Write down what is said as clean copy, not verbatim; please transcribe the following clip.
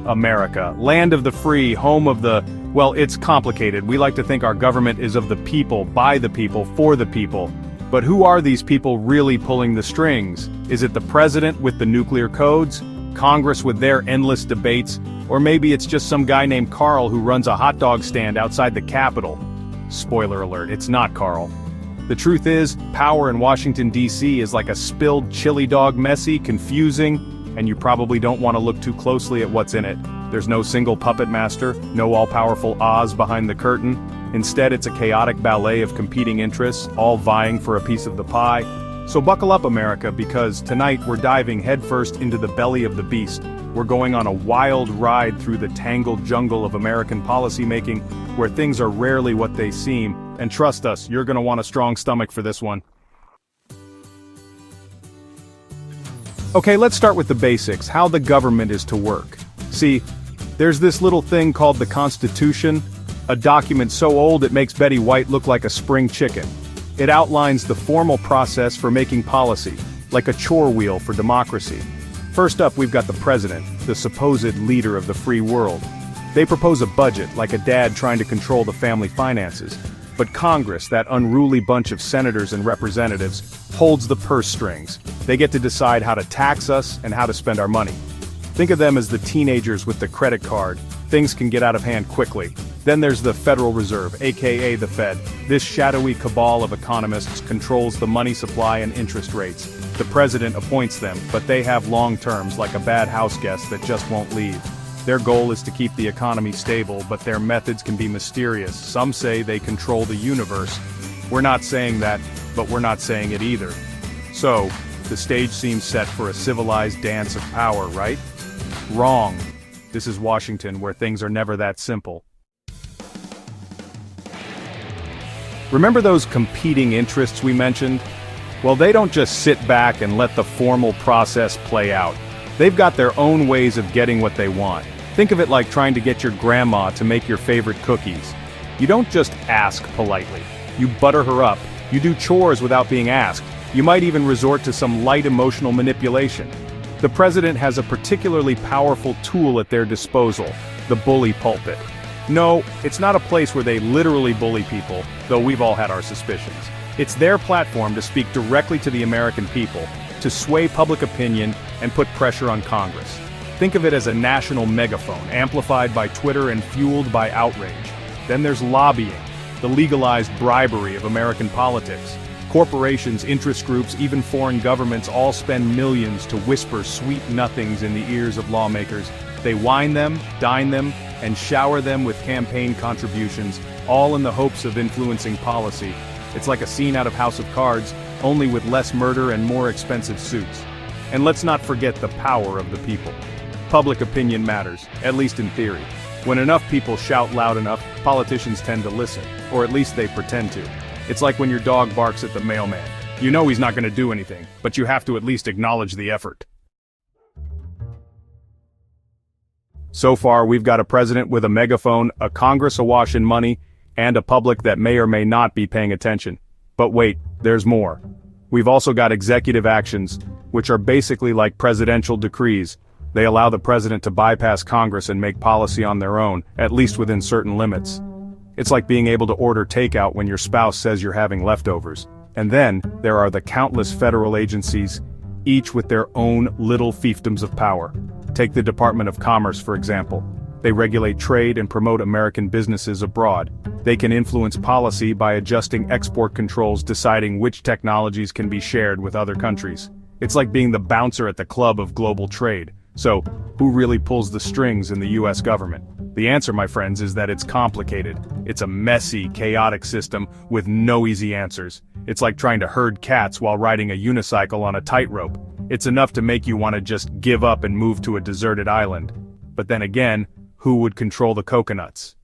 America, land of the free, home of the, well, it's complicated. We like to think our government is of the people, by the people, for the people. But who are these people really pulling the strings? Is it the president with the nuclear codes? Congress with their endless debates? Or maybe it's just some guy named Carl who runs a hot dog stand outside the Capitol? Spoiler alert, it's not Carl. The truth is, power in Washington, D.C. is like a spilled chili dog, messy, confusing, and you probably don't want to look too closely at what's in it. There's no single puppet master, no all-powerful Oz behind the curtain. Instead, it's a chaotic ballet of competing interests, all vying for a piece of the pie. So buckle up, America, because tonight we're diving headfirst into the belly of the beast. We're going on a wild ride through the tangled jungle of American policymaking, where things are rarely what they seem, and trust us, you're gonna want a strong stomach for this one. Okay, let's start with the basics, how the government is to work. See, there's this little thing called the Constitution, a document so old it makes Betty White look like a spring chicken. It outlines the formal process for making policy, like a chore wheel for democracy. First up, we've got the president, the supposed leader of the free world. They propose a budget, like a dad trying to control the family finances. But Congress, that unruly bunch of senators and representatives, holds the purse strings. They get to decide how to tax us and how to spend our money. Think of them as the teenagers with the credit card. Things can get out of hand quickly. Then there's the Federal Reserve, aka the Fed. This shadowy cabal of economists controls the money supply and interest rates. The president appoints them, but they have long terms like a bad house guest that just won't leave. Their goal is to keep the economy stable, but their methods can be mysterious. Some say they control the universe. We're not saying that, but we're not saying it either. So, the stage seems set for a civilized dance of power, right? Wrong. This is Washington, where things are never that simple. Remember those competing interests we mentioned? Well, they don't just sit back and let the formal process play out. They've got their own ways of getting what they want. Think of it like trying to get your grandma to make your favorite cookies. You don't just ask politely. You butter her up. You do chores without being asked. You might even resort to some light emotional manipulation. The president has a particularly powerful tool at their disposal, the bully pulpit. No, it's not a place where they literally bully people, though we've all had our suspicions. It's their platform to speak directly to the American people, to sway public opinion and put pressure on Congress. Think of it as a national megaphone, amplified by Twitter and fueled by outrage. Then there's lobbying, the legalized bribery of American politics. Corporations, interest groups, even foreign governments all spend millions to whisper sweet nothings in the ears of lawmakers. They wine them, dine them, and shower them with campaign contributions, all in the hopes of influencing policy. It's like a scene out of House of Cards, only with less murder and more expensive suits. And let's not forget the power of the people. Public opinion matters, at least in theory. When enough people shout loud enough, politicians tend to listen, or at least they pretend to. It's like when your dog barks at the mailman. You know he's not going to do anything, but you have to at least acknowledge the effort. So far, we've got a president with a megaphone, a Congress awash in money, and a public that may or may not be paying attention. But wait, there's more. We've also got executive actions, which are basically like presidential decrees. They allow the president to bypass Congress and make policy on their own, at least within certain limits. It's like being able to order takeout when your spouse says you're having leftovers. And then, there are the countless federal agencies, each with their own little fiefdoms of power. Take the Department of Commerce, for example. They regulate trade and promote American businesses abroad. They can influence policy by adjusting export controls, deciding which technologies can be shared with other countries. It's like being the bouncer at the club of global trade. So, who really pulls the strings in the US government? The answer, my friends, is that it's complicated. It's a messy, chaotic system with no easy answers. It's like trying to herd cats while riding a unicycle on a tightrope. It's enough to make you want to just give up and move to a deserted island. But then again, who would control the coconuts?